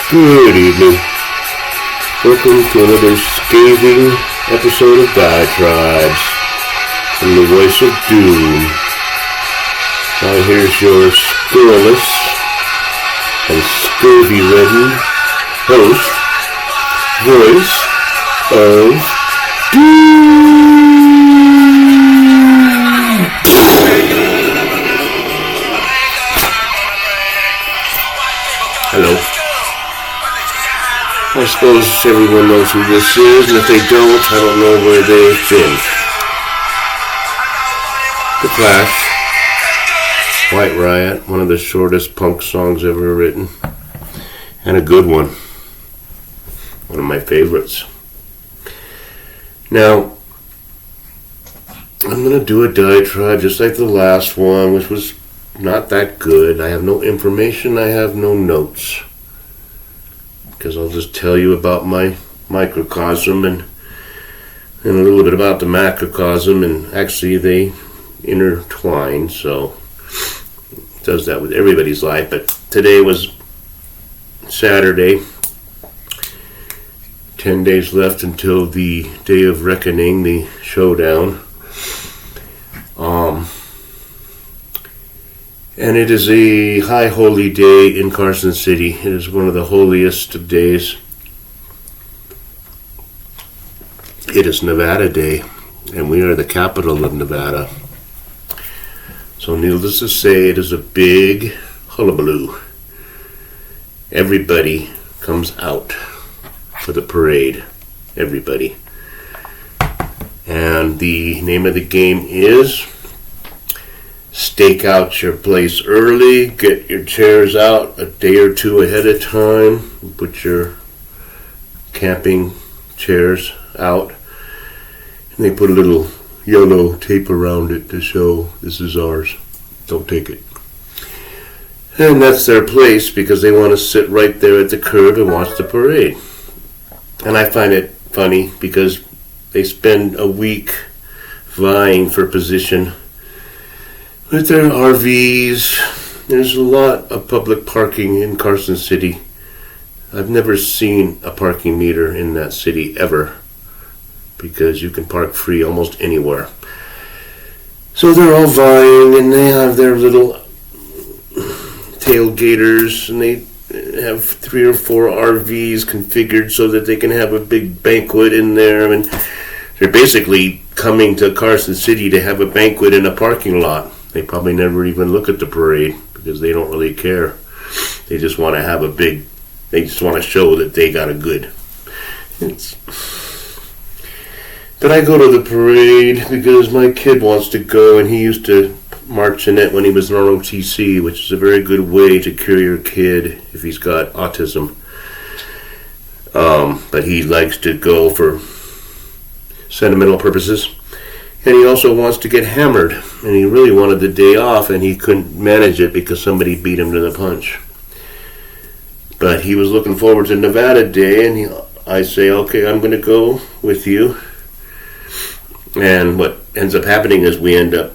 Good evening. Welcome to another scathing episode of Diatribes from the voice of doom. Now here's your scurrilous and scurvy-ridden host, voice of doom. Hello. I suppose everyone knows who this is, and if they don't, I don't know where they've been. The Clash, White Riot, one of the shortest punk songs ever written, and a good one. One of my favorites. Now, I'm going to do a diatribe just like the last one, which was not that good. I have no information, I have no notes. Because I'll just tell you about my microcosm and a little bit about the macrocosm, and actually they intertwine, so it does that with everybody's life. But today was Saturday, 10 days left until the day of reckoning, the showdown. And it is a high holy day in Carson City. It is one of the holiest of days. It is Nevada Day, and we are the capital of Nevada. So needless to say, it is a big hullabaloo. Everybody comes out for the parade. Everybody. And the name of the game is stake out your place early, get your chairs out a day or two ahead of time, put your camping chairs out, and they put a little yellow tape around it to show this is ours, don't take it. And that's their place because they want to sit right there at the curb and watch the parade. And I find it funny because they spend a week vying for position with their RVs. There's a lot of public parking in Carson City. I've never seen a parking meter in that city ever, because you can park free almost anywhere. So they're all vying, and they have their little tailgaters, and they have 3 or 4 RVs configured so that they can have a big banquet in there. And they're basically coming to Carson City to have a banquet in a parking lot. They probably never even look at the parade because they don't really care. They just want to have they just want to show that they got a good. But I go to the parade because my kid wants to go, and he used to march in it when he was in ROTC, which is a very good way to cure your kid if he's got autism. But he likes to go for sentimental purposes. And he also wants to get hammered, and he really wanted the day off, and he couldn't manage it because somebody beat him to the punch. But he was looking forward to Nevada Day, and I say, okay, I'm going to go with you. And what ends up happening is we end up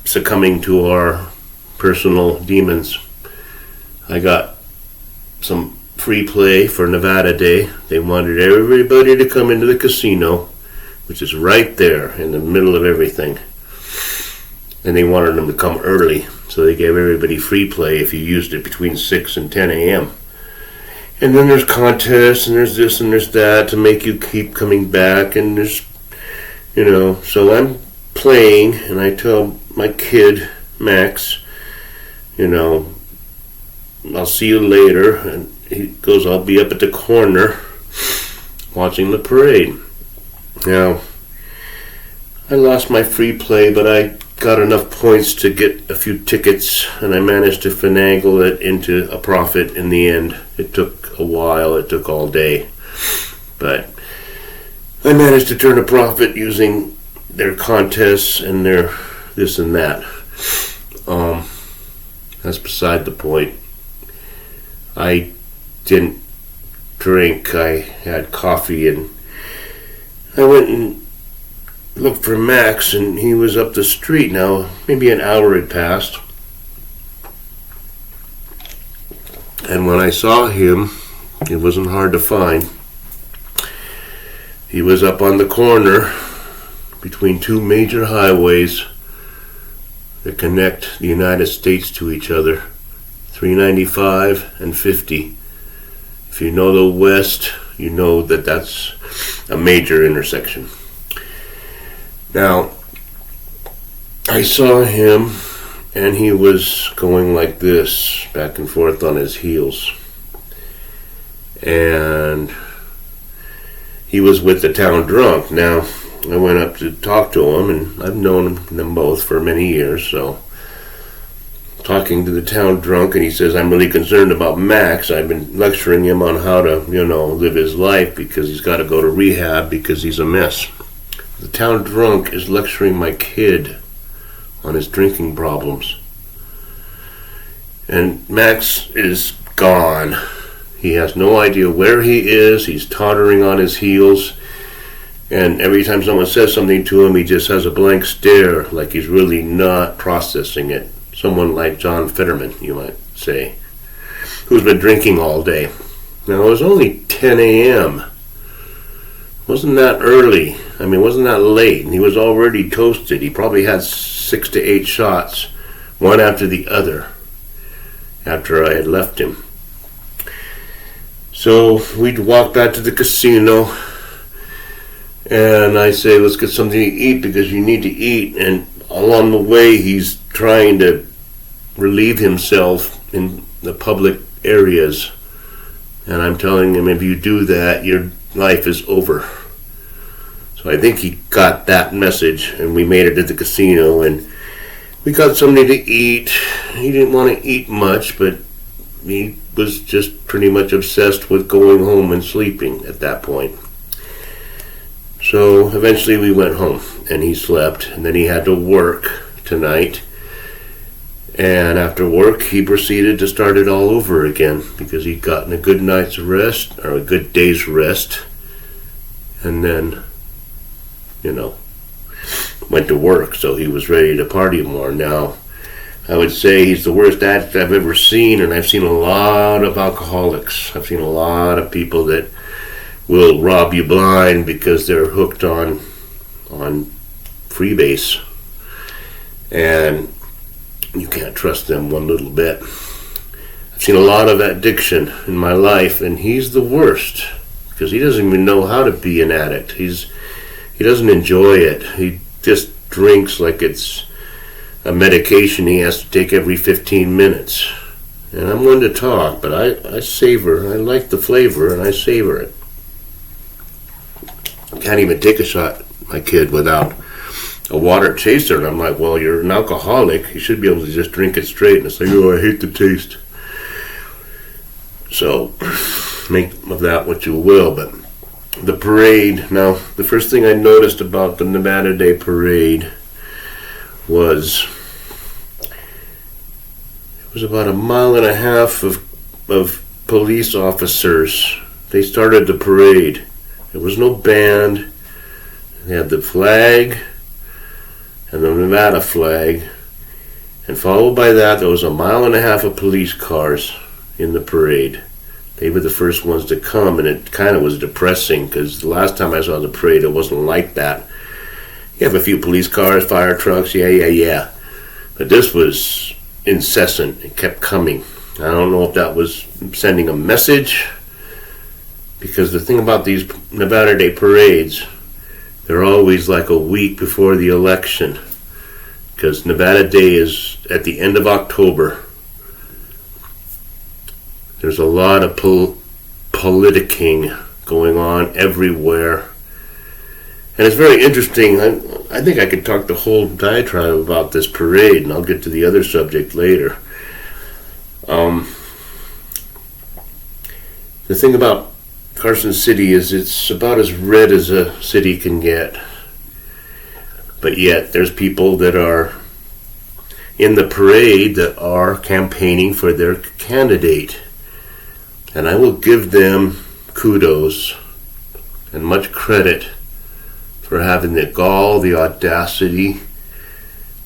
succumbing to our personal demons. I got some free play for Nevada Day. They wanted everybody to come into the casino, which is right there in the middle of everything. And they wanted them to come early, so they gave everybody free play if you used it between 6 and 10 a.m. And then there's contests, and there's this and there's that to make you keep coming back, and there's, so I'm playing, and I tell my kid, Max, I'll see you later, and he goes, I'll be up at the corner watching the parade. Now, I lost my free play, but I got enough points to get a few tickets, and I managed to finagle it into a profit in the end. It took a while, it took all day, but I managed to turn a profit using their contests and their this and that. That's beside the point. I didn't drink, I had coffee, and I went and looked for Max, and he was up the street. Now, maybe an hour had passed, And when I saw him, it wasn't hard to find. He was up on the corner between two major highways that connect the United States to each other, 395 and 50. If you know the West, you know that that's a major intersection. Now, I saw him, and he was going like this, back and forth on his heels. And he was with the town drunk. Now, I went up to talk to him, and I've known them both for many years, so talking to the town drunk, and he says, I'm really concerned about Max. I've been lecturing him on how to, live his life because he's got to go to rehab because he's a mess. The town drunk is lecturing my kid on his drinking problems. And Max is gone. He has no idea where he is. He's tottering on his heels. And every time someone says something to him, he just has a blank stare, like he's really not processing it. Someone like John Fetterman, you might say, who's been drinking all day. Now, it was only 10 a.m. Wasn't that early. Wasn't that late. And he was already toasted. He probably had 6 to 8 shots, one after the other, after I had left him. So we'd walk back to the casino, and I say, let's get something to eat because you need to eat. And along the way, he's trying to relieve himself in the public areas. And I'm telling him, if you do that, your life is over. So I think he got that message, and we made it to the casino, and we got something to eat. He didn't want to eat much, but he was just pretty much obsessed with going home and sleeping at that point. So eventually we went home, and he slept, and then he had to work tonight. And after work, he proceeded to start it all over again because he'd gotten a good night's rest, or a good day's rest, and then, went to work, so he was ready to party more. Now, I would say he's the worst addict I've ever seen, and I've seen a lot of alcoholics. I've seen a lot of people that will rob you blind because they're hooked on freebase, and you can't trust them one little bit. I've seen a lot of addiction in my life, and he's the worst because he doesn't even know how to be an addict. He doesn't enjoy it. He just drinks like it's a medication he has to take every 15 minutes. And I'm one to talk, but I savor. I like the flavor, and I savor it. I can't even take a shot, my kid, without a water chaser. And I'm like, well, you're an alcoholic. You should be able to just drink it straight. And it's like, oh, I hate the taste. So make of that what you will. But the parade, now, the first thing I noticed about the Nevada Day Parade was it was about 1.5 miles of police officers. They started the parade. There was no band. They had the flag and the Nevada flag, and followed by that, there was 1.5 miles of police cars in the parade. They were the first ones to come, and it kind of was depressing because the last time I saw the parade, it wasn't like that. You have a few police cars, fire trucks, yeah. But this was incessant. It kept coming. I don't know if that was sending a message, because the thing about these Nevada Day parades, they're always like a week before the election, because Nevada Day is at the end of October. There's a lot of politicking going on everywhere. And it's very interesting. I think I could talk the whole diatribe about this parade, and I'll get to the other subject later. The thing about Carson City is it's about as red as a city can get. But yet there's people that are in the parade that are campaigning for their candidate. And I will give them kudos and much credit for having the gall, the audacity,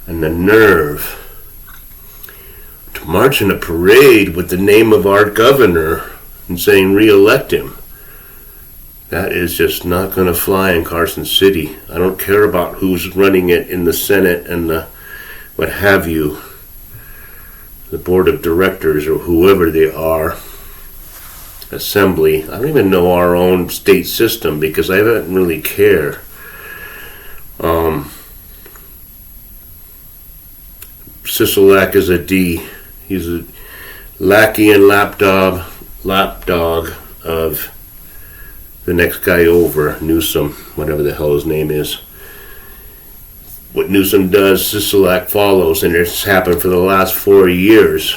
and the nerve to march in a parade with the name of our governor and saying re-elect him. That is just not going to fly in Carson City. I don't care about who's running it in the Senate and the what have you, the board of directors or whoever they are, assembly. I don't even know our own state system because I don't really care. Sisolak is a D. He's a lackey and lapdog of the next guy over, Newsom, whatever the hell his name is. What Newsom does, Sisolak follows, and it's happened for the last 4 years.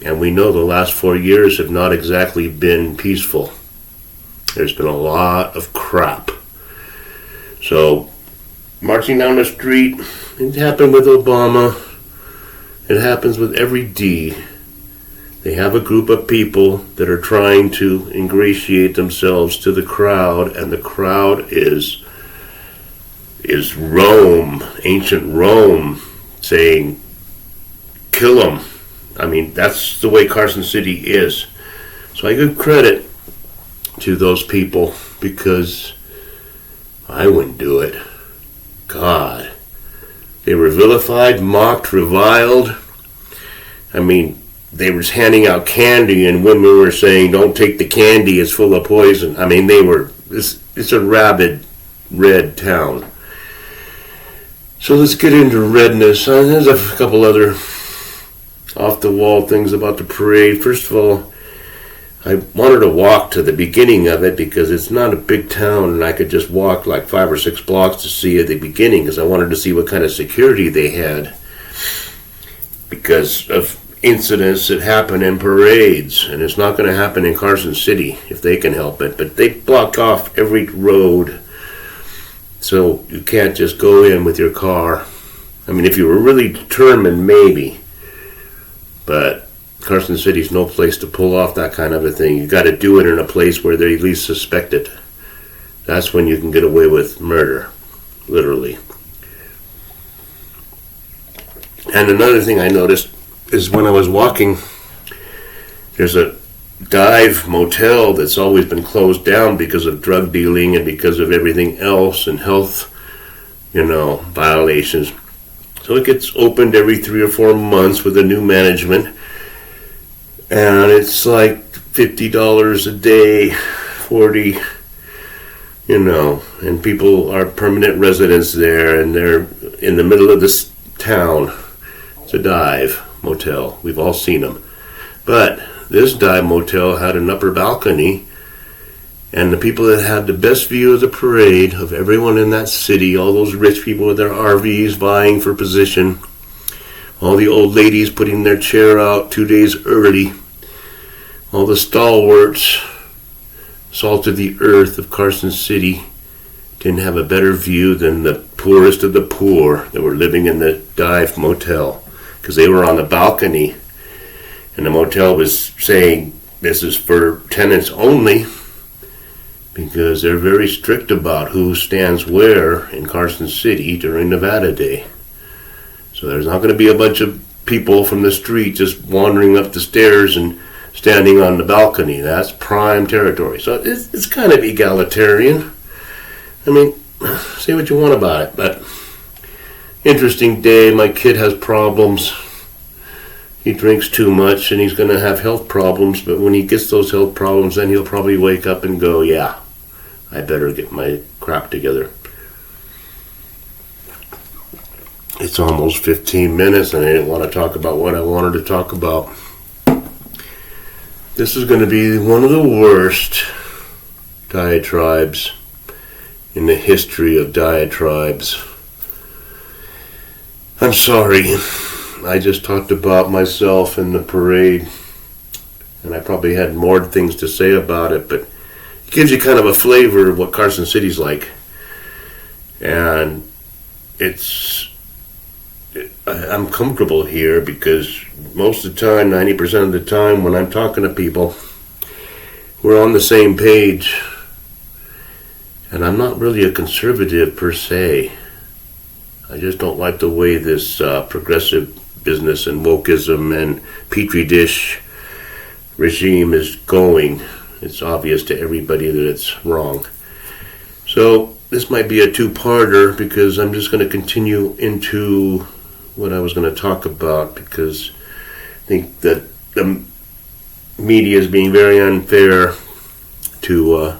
And we know the last 4 years have not exactly been peaceful. There's been a lot of crap. So, marching down the street, it happened with Obama. It happens with every D. They have a group of people that are trying to ingratiate themselves to the crowd, and the crowd is Rome, ancient Rome, saying, kill them. I mean, that's the way Carson City is. So I give credit to those people because I wouldn't do it. God. They were vilified, mocked, reviled. I mean, they were handing out candy and women were saying, don't take the candy, it's full of poison. I mean, it's a rabid red town. So let's get into redness. There's a couple other off-the-wall things about the parade. First of all, I wanted to walk to the beginning of it because it's not a big town and I could just walk like 5 or 6 blocks to see at the beginning because I wanted to see what kind of security they had because of incidents that happen in parades, and it's not going to happen in Carson City if they can help it, but they block off every road. So you can't just go in with your car. I mean, if you were really determined, maybe. But Carson City's no place to pull off that kind of a thing. You got to do it in a place where they at least suspect it. That's when you can get away with murder, literally. And another thing I noticed is when I was walking, there's a dive motel that's always been closed down because of drug dealing and because of everything else and health, violations. So it gets opened every 3 or 4 months with a new management, and it's like $50 a day, 40, and people are permanent residents there, and they're in the middle of this town. It's a dive motel. We've all seen them. But this dive motel had an upper balcony, and the people that had the best view of the parade of everyone in that city, all those rich people with their RVs vying for position, all the old ladies putting their chair out 2 days early, all the stalwarts, salt of the earth of Carson City, didn't have a better view than the poorest of the poor that were living in the dive motel, because they were on the balcony. And the motel was saying this is for tenants only because they're very strict about who stands where in Carson City during Nevada Day. So there's not going to be a bunch of people from the street just wandering up the stairs and standing on the balcony. That's prime territory. So it's kind of egalitarian. I mean, say what you want about it, but interesting day. My kid has problems. He drinks too much and he's going to have health problems, but when he gets those health problems, then he'll probably wake up and go, yeah, I better get my crap together. It's almost 15 minutes and I didn't want to talk about what I wanted to talk about. This is going to be one of the worst diatribes in the history of diatribes. I'm sorry. I just talked about myself in the parade, and I probably had more things to say about it, but it gives you kind of a flavor of what Carson City's like. And I'm comfortable here because most of the time, 90% of the time when I'm talking to people, we're on the same page. And I'm not really a conservative per se. I just don't like the way this progressive business and wokeism and petri dish regime is going. It's obvious to everybody that it's wrong. So this might be a two-parter because I'm just going to continue into what I was going to talk about, because I think that the media is being very unfair to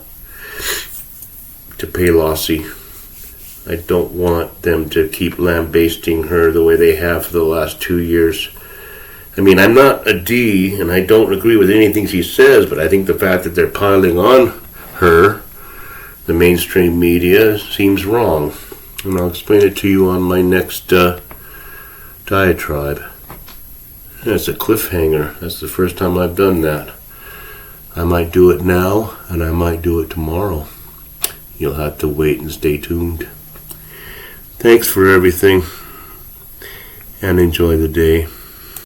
Pelosi. I don't want them to keep lambasting her the way they have for the last 2 years. I mean, I'm not a D, and I don't agree with anything she says, but I think the fact that they're piling on her, the mainstream media, seems wrong. And I'll explain it to you on my next diatribe. That's a cliffhanger. That's the first time I've done that. I might do it now, and I might do it tomorrow. You'll have to wait and stay tuned. Thanks for everything, and enjoy the day.